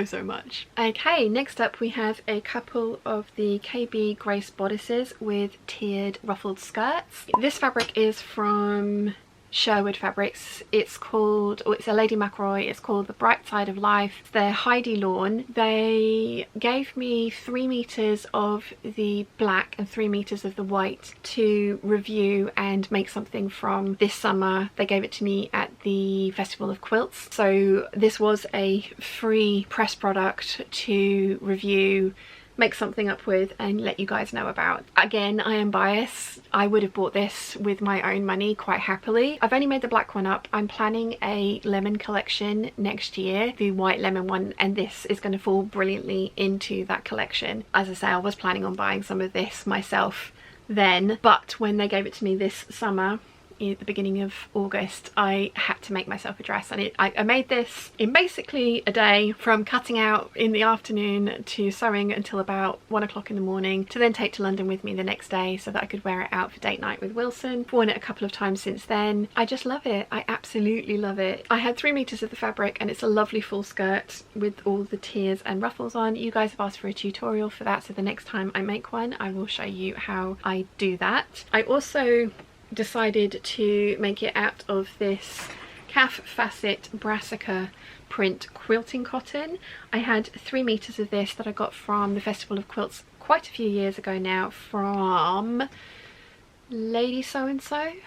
So much. Okay, next up we have a couple of the KB Grace bodices with tiered ruffled skirts. This fabric is from Sherwood Fabrics. It's called, it's a Lady McRoy. It's called The Bright Side of Life. They're Heidi Lawn. They gave me 3 meters of the black and 3 meters of the white to review and make something from this summer. They gave it to me at the Festival of Quilts. So this was a free press product to review, make something up with and let you guys know about. Again, I am biased. I would have bought this with my own money quite happily. I've only made the black one up. I'm planning a lemon collection next year, the white lemon one, and this is going to fall brilliantly into that collection. As I say, I was planning on buying some of this myself then, but when they gave it to me this summer at the beginning of August, I had to make myself a dress, and I made this in basically a day, from cutting out in the afternoon to sewing until about 1 o'clock in the morning, to then take to London with me the next day so that I could wear it out for date night with Wilson. I've worn it a couple of times since then. I just love it. I absolutely love it. I had 3 meters of the fabric, and it's a lovely full skirt with all the tiers and ruffles on. You guys have asked for a tutorial for that, so the next time I make one I will show you how I do that. I also decided to make it out of this calf facet brassica print quilting cotton. I had 3 meters of this that I got from the Festival of Quilts quite a few years ago now, from Lady So and So. I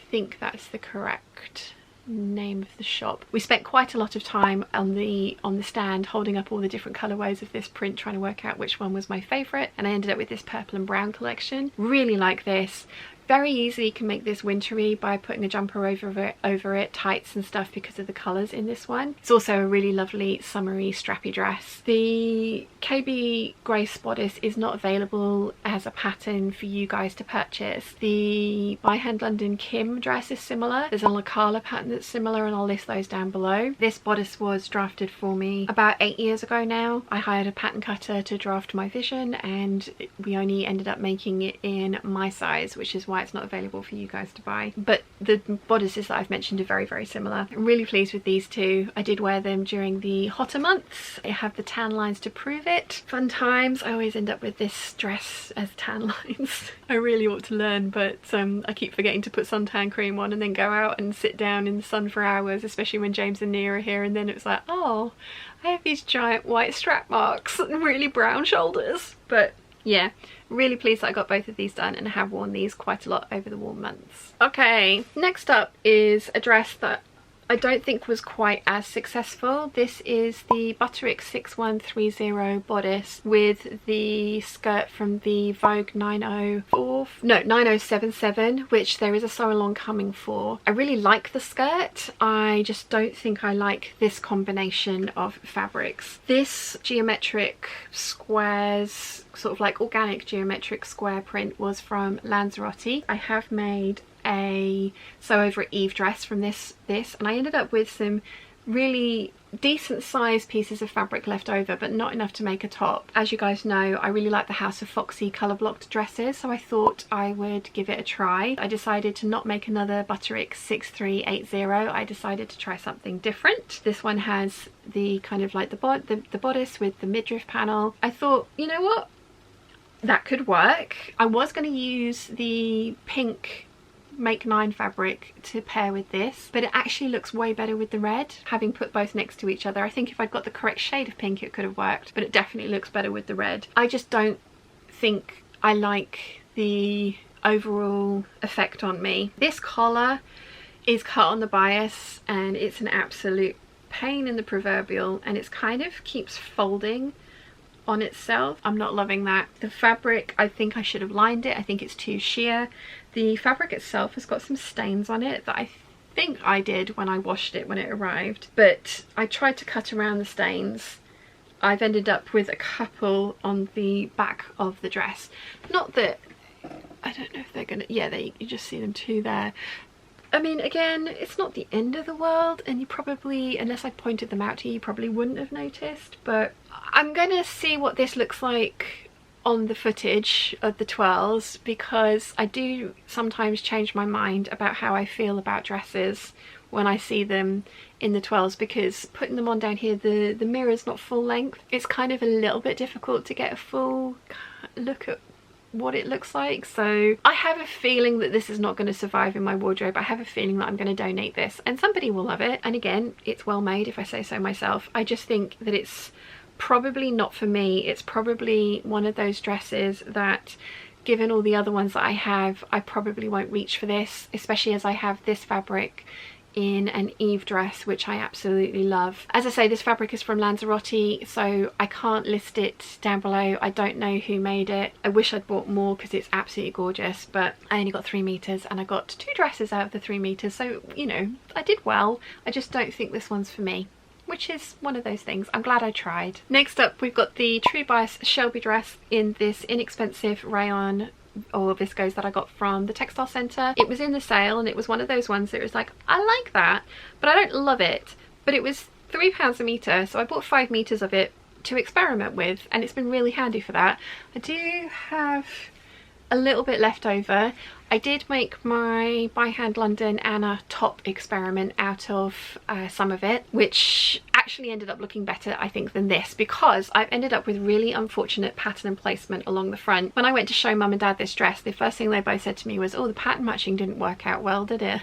think that's the correct name of the shop. We spent quite a lot of time on the stand holding up all the different colorways of this print, trying to work out which one was my favorite, and I ended up with this purple and brown collection. Really like this. Very easy, you can make this wintry by putting a jumper over it, tights and stuff, because of the colours in this one. It's also a really lovely summery strappy dress. The KB Grace bodice is not available as a pattern for you guys to purchase. The By Hand London Kim dress is similar. There's a Lacala pattern that's similar, and I'll list those down below. This bodice was drafted for me about 8 years ago now. I hired a pattern cutter to draft my vision, and we only ended up making it in my size, which is why it's not available for you guys to buy. But the bodices that I've mentioned are very, very similar. I'm really pleased with these two. I did wear them during the hotter months. I have the tan lines to prove it. Fun times. I always end up with this dress as tan lines. I really ought to learn, but I keep forgetting to put suntan cream on and then go out and sit down in the sun for hours, especially when James and Nia are here, and then it's like, oh, I have these giant white strap marks and really brown shoulders. But yeah, really pleased that I got both of these done, and I have worn these quite a lot over the warm months. Okay, next up is a dress that I don't think was quite as successful. This is the Butterick 6130 bodice with the skirt from the Vogue 9077, which there is a sew along coming for. I really like the skirt. I just don't think I like this combination of fabrics. This geometric squares, sort of like organic geometric square print, was from Lanzarote. I have made a Sew Over It Eve dress from this, and I ended up with some really decent sized pieces of fabric left over, but not enough to make a top. As you guys know, I really like the House of Foxy colour blocked dresses, so I thought I would give it a try. I decided to not make another Butterick 6380. I decided to try something different. This one has the kind of like the bodice with the midriff panel. I thought, you know what, that could work. I was going to use the pink Make 9 fabric to pair with this, but it actually looks way better with the red, having put both next to each other. I think if I'd got the correct shade of pink it could have worked, but it definitely looks better with the red. I just don't think I like the overall effect on me. This collar is cut on the bias, and it's an absolute pain in the proverbial, and it's kind of keeps folding on itself. I'm not loving that. The fabric, I think I should have lined it. I think it's too sheer. The fabric itself has got some stains on it that I think I did when I washed it when it arrived, but I tried to cut around the stains. I've ended up with a couple on the back of the dress. Not that, I don't know if they're gonna, yeah, you just see them too there. I mean, again, it's not the end of the world, and you probably, unless I pointed them out to you, you probably wouldn't have noticed. But I'm gonna see what this looks like on the footage of the twirls, because I do sometimes change my mind about how I feel about dresses when I see them in the twirls, because putting them on down here, the mirror's not full length. It's kind of a little bit difficult to get a full look at what it looks like. So I have a feeling that this is not going to survive in my wardrobe. I have a feeling that I'm going to donate this, and somebody will love it. And again, it's well made, if I say so myself. I just think that it's probably not for me. It's probably one of those dresses that, given all the other ones that I have, I probably won't reach for this, especially as I have this fabric in an Eve dress, which I absolutely love. As I say, this fabric is from Lanzarote, so I can't list it down below. I don't know who made it. I wish I'd bought more because it's absolutely gorgeous, but I only got 3 meters and I got 2 dresses out of the 3 meters, so you know, I did well. I just don't think this one's for me, which is one of those things. I'm glad I tried. Next up, we've got the True Bias Shelby dress in this inexpensive rayon or viscose that I got from the Textile Centre. It was in the sale and it was one of those ones that was like, I like that, but I don't love it. But it was £3 a metre, so I bought 5 metres of it to experiment with, and it's been really handy for that. I do have a little bit left over. I did make my by hand London Anna top experiment out of some of it, which actually ended up looking better, I think, than this, because I've ended up with really unfortunate pattern and placement along the front. When I went to show mum and dad this dress, the first thing they both said to me was, oh, the pattern matching didn't work out well, did it?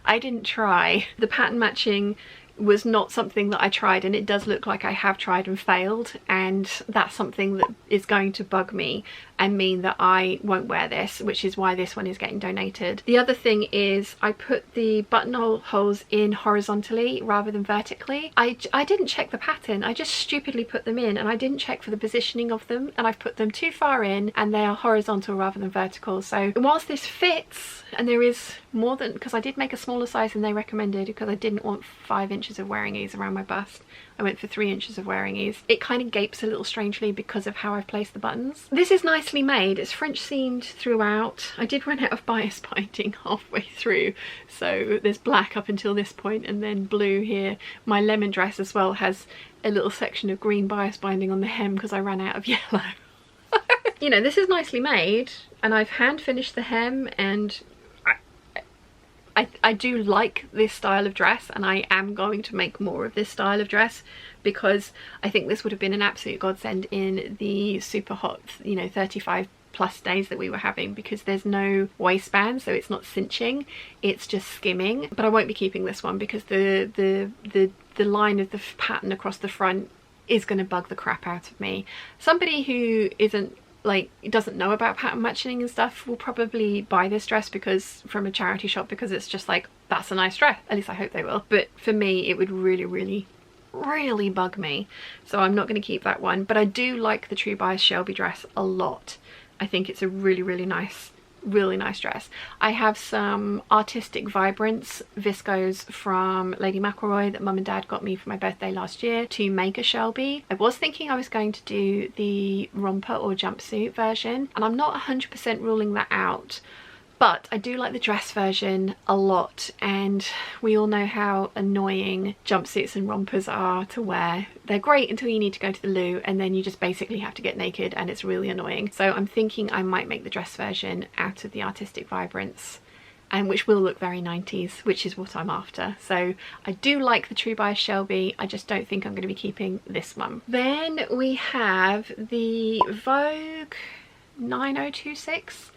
I didn't try. The pattern matching was not something that I tried, and it does look like I have tried and failed, and that's something that is going to bug me and mean that I won't wear this, which is why this one is getting donated. The other thing is I put the buttonhole holes in horizontally rather than vertically. I didn't check the pattern, I just stupidly put them in, and I didn't check for the positioning of them, and I've put them too far in and they are horizontal rather than vertical. So whilst this fits, and there is more than, because I did make a smaller size than they recommended because I didn't want 5 inches of wearing ease around my bust, I went for 3 inches of wearing ease. It kind of gapes a little strangely because of how I've placed the buttons. This is nicely made. It's French seamed throughout. I did run out of bias binding halfway through, so there's black up until this point and then blue here. My lemon dress as well has a little section of green bias binding on the hem because I ran out of yellow. You know, this is nicely made, and I've hand finished the hem, and I do like this style of dress, and I am going to make more of this style of dress because I think this would have been an absolute godsend in the super hot, you know, 35 plus days that we were having, because there's no waistband, so it's not cinching, it's just skimming. But I won't be keeping this one because the line of the pattern across the front is going to bug the crap out of me. Somebody who isn't, like, doesn't know about pattern matching and stuff will probably buy this dress because from a charity shop, because it's just like, that's a nice dress. At least I hope they will. But for me, it would really bug me, so I'm not going to keep that one. But I do like the True Bias Shelby dress a lot. I think it's a really nice dress. I have some Artistic Vibrance viscose from Lady McElroy that mum and dad got me for my birthday last year to make a Shelby. I was thinking I was going to do the romper or jumpsuit version, and I'm not 100% ruling that out, but I do like the dress version a lot, and we all know how annoying jumpsuits and rompers are to wear. They're great until you need to go to the loo, and then you just basically have to get naked, and it's really annoying. So I'm thinking I might make the dress version out of the Artistic Vibrance, and which will look very 90s, which is what I'm after. So I do like the True Bias Shelby, I just don't think I'm going to be keeping this one. Then we have the Vogue 9026.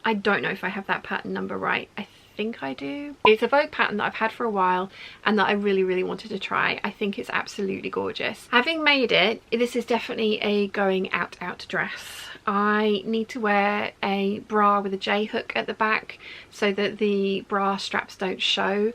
I don't know if I have that pattern number right. I think I do. It's a Vogue pattern that I've had for a while and that I really wanted to try. I think it's absolutely gorgeous. Having made it, this is definitely a going out dress. I need to wear a bra with a J-hook at the back so that the bra straps don't show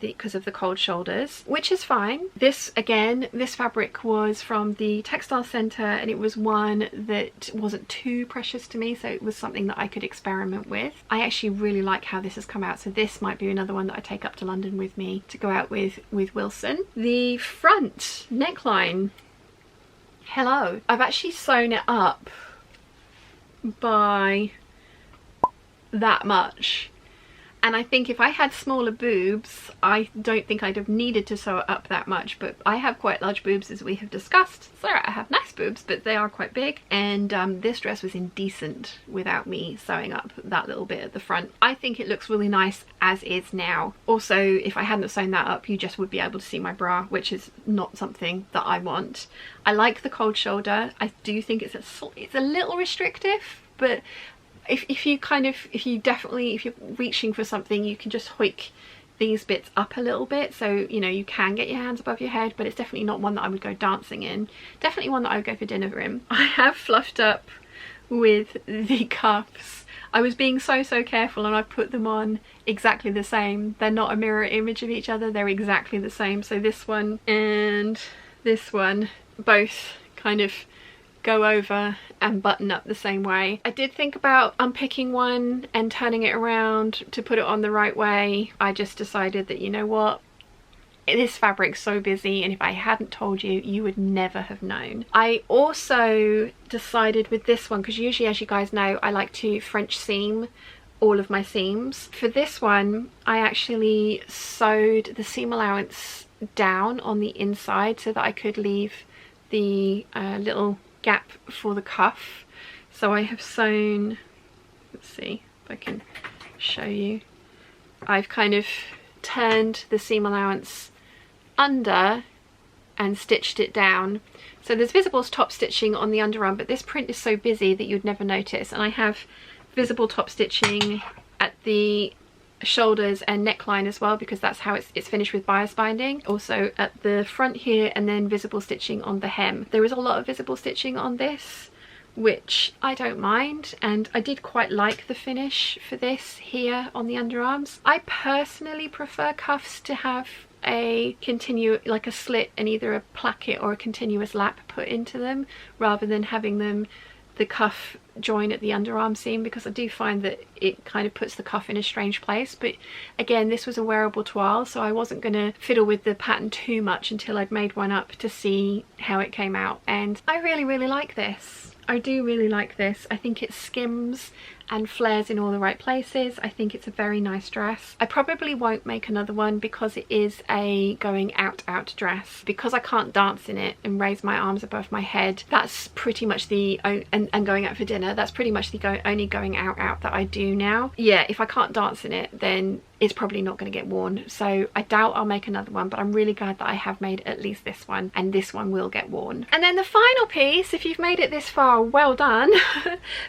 because of the cold shoulders, which is fine. This, again, this fabric was from the Textile Centre, and it was one that wasn't too precious to me, so it was something that I could experiment with. I actually really like how this has come out, so this might be another one that I take up to London with me to go out with Wilson. The front neckline, hello, I've actually sewn it up by that much. And I think if I had smaller boobs, I don't think I'd have needed to sew it up that much, but I have quite large boobs, as we have discussed. So I have nice boobs, but they are quite big, and this dress was indecent without me sewing up that little bit at the front. I think it looks really nice as is now. Also, if I hadn't sewn that up, you just would be able to see my bra, which is not something that I want. I like the cold shoulder. I do think it's a little restrictive, but if you're reaching for something, you can just hoik these bits up a little bit, so you know you can get your hands above your head, but it's definitely not one that I would go dancing in. Definitely one that I would go for dinner in. I have fluffed up with the cuffs. I was being so careful, and I put them on exactly the same. They're not a mirror image of each other, they're exactly the same. So this one and this one both kind of go over and button up the same way. I did think about unpicking one and turning it around to put it on the right way. I just decided that, you know what, this fabric's so busy, and if I hadn't told you, you would never have known. I also decided with this one, because usually, as you guys know, I like to French seam all of my seams. For this one, I actually sewed the seam allowance down on the inside so that I could leave the little gap for the cuff. So I have sewn, let's see if I can show you, I've kind of turned the seam allowance under and stitched it down. So there's visible top stitching on the underarm, but this print is so busy that you'd never notice. And I have visible top stitching at the shoulders and neckline as well, because that's how it's finished with bias binding. Also at the front here, and then visible stitching on the hem. There is a lot of visible stitching on this, which I don't mind, and I did quite like the finish for this here on the underarms. I personally prefer cuffs to have a like a slit and either a placket or a continuous lap put into them, rather than having them the cuff join at the underarm seam, because I do find that it kind of puts the cuff in a strange place. But again, this was a wearable toile, so I wasn't going to fiddle with the pattern too much until I'd made one up to see how it came out. And I really like this. I do really like this. I think it skims and flares in all the right places. I think it's a very nice dress. I probably won't make another one because it is a going out dress. Because I can't dance in it and raise my arms above my head, that's pretty much the and going out for dinner, that's pretty much the only going out that I do now. Yeah, if I can't dance in it, then it's probably not going to get worn. So I doubt I'll make another one, but I'm really glad that I have made at least this one, and this one will get worn. And then the final piece, if you've made it this far, well done.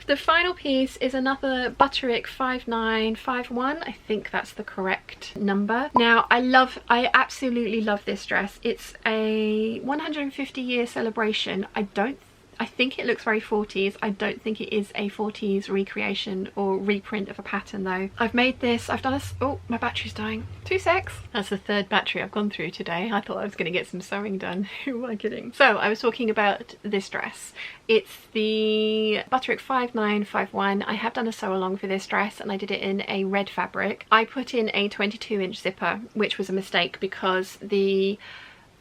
The final piece is another Butterick 5951. I think that's the correct number. Now I absolutely love this dress. It's a 150-year celebration. I think it looks very 40s. I don't think it is a 40s recreation or reprint of a pattern though. I've made this, I've done a, oh, my battery's dying. 2 secs. That's the third battery I've gone through today. I thought I was going to get some sewing done. Who am I kidding? So I was talking about this dress. It's the Butterick 5951. I have done a sew along for this dress, and I did it in a red fabric. I put in a 22-inch zipper, which was a mistake because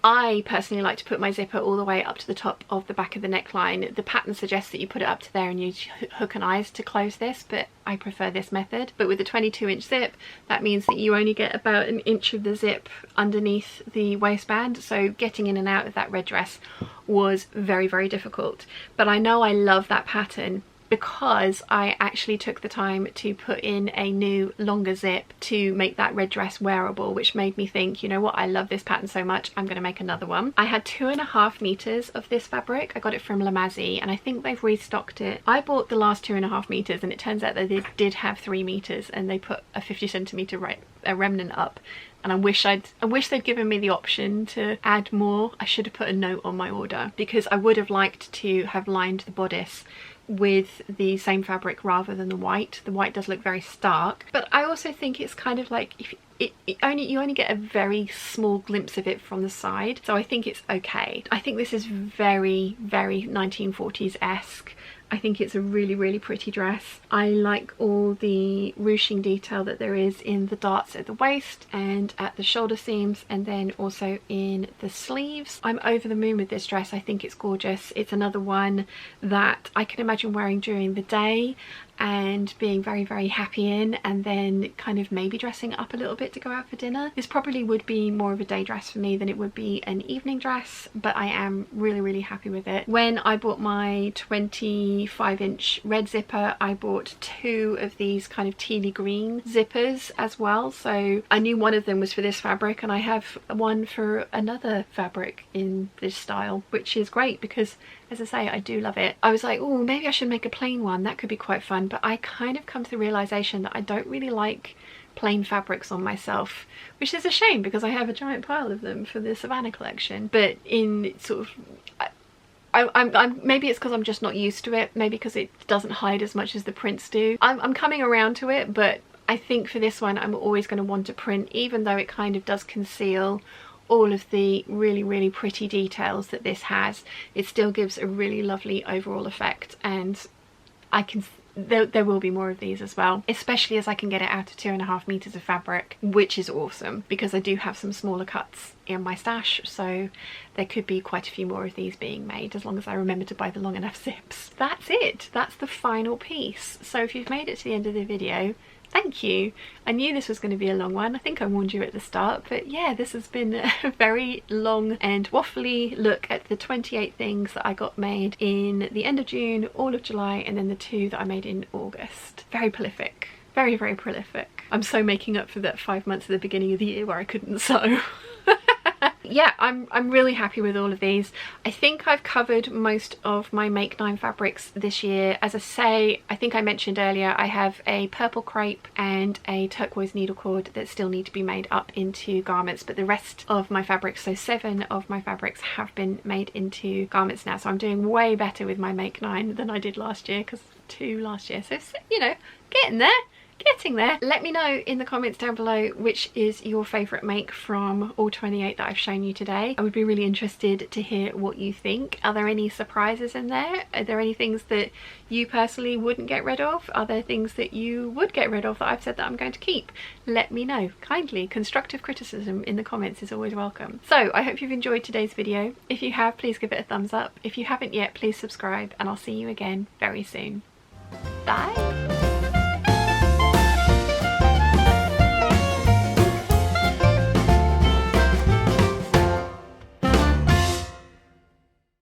I personally like to put my zipper all the way up to the top of the back of the neckline. The pattern suggests that you put it up to there and use hook and eyes to close this, but I prefer this method. But with the 22-inch zip, that means that you only get about an inch of the zip underneath the waistband, so getting in and out of that red dress was very difficult. But I know I love that pattern because I actually took the time to put in a new longer zip to make that red dress wearable, which made me think, you know what, I love this pattern so much, I'm going to make another one. I had 2.5 meters of this fabric. I got it from Lamazi, and I think they've restocked it. I bought the last 2.5 meters, and it turns out that they did have 3 meters, and they put a 50cm remnant up. And I wish they'd given me the option to add more. I should have put a note on my order, because I would have liked to have lined the bodice with the same fabric rather than the white. The white does look very stark, but I also think it's kind of like, if you only get a very small glimpse of it from the side, so I think it's okay. I think this is very 1940s-esque. I think it's a really pretty dress. I like all the ruching detail that there is in the darts at the waist and at the shoulder seams, and then also in the sleeves. I'm over the moon with this dress. I think it's gorgeous. It's another one that I can imagine wearing during the day and being very happy in, and then kind of maybe dressing up a little bit to go out for dinner. This probably would be more of a day dress for me than it would be an evening dress, but I am really happy with it. When I bought my 25-inch red zipper, I bought 2 of these kind of tealy green zippers as well, so I knew one of them was for this fabric, and I have one for another fabric in this style, which is great because, as I say, I do love it. I was like, oh, maybe I should make a plain one. That could be quite fun. But I kind of come to the realization that I don't really like plain fabrics on myself, which is a shame because I have a giant pile of them for the Savannah collection. But in sort of maybe it's because I'm just not used to it, maybe because it doesn't hide as much as the prints do. I'm coming around to it, but I think for this one I'm always going to want to print, even though it kind of does conceal all of the really pretty details that this has. It still gives a really lovely overall effect, and I can there will be more of these as well, especially as I can get it out of 2.5 meters of fabric, which is awesome because I do have some smaller cuts in my stash, so there could be quite a few more of these being made as long as I remember to buy the long enough zips. That's it, that's the final piece. So if you've made it to the end of the video, thank you. I knew this was going to be a long one. I think I warned you at the start, but yeah, this has been a very long and waffly look at the 28 things that I got made in the end of June, all of July, and then the 2 that I made in August. Very prolific, very prolific. I'm so making up for that 5 months at the beginning of the year where I couldn't sew. Yeah, I'm really happy with all of these. I think I've covered most of my Make 9 fabrics this year. As I say, I think I mentioned earlier, I have a purple crepe and a turquoise needle cord that still need to be made up into garments, but the rest of my fabrics, so 7 of my fabrics, have been made into garments now. So I'm doing way better with my Make 9 than I did last year, because 2 last year. So, you know, getting there. Getting there. Let me know in the comments down below which is your favourite make from all 28 that I've shown you today. I would be really interested to hear what you think. Are there any surprises in there? Are there any things that you personally wouldn't get rid of? Are there things that you would get rid of that I've said that I'm going to keep? Let me know kindly. Constructive criticism in the comments is always welcome. So I hope you've enjoyed today's video. If you have, please give it a thumbs up. If you haven't yet, please subscribe, and I'll see you again very soon. Bye!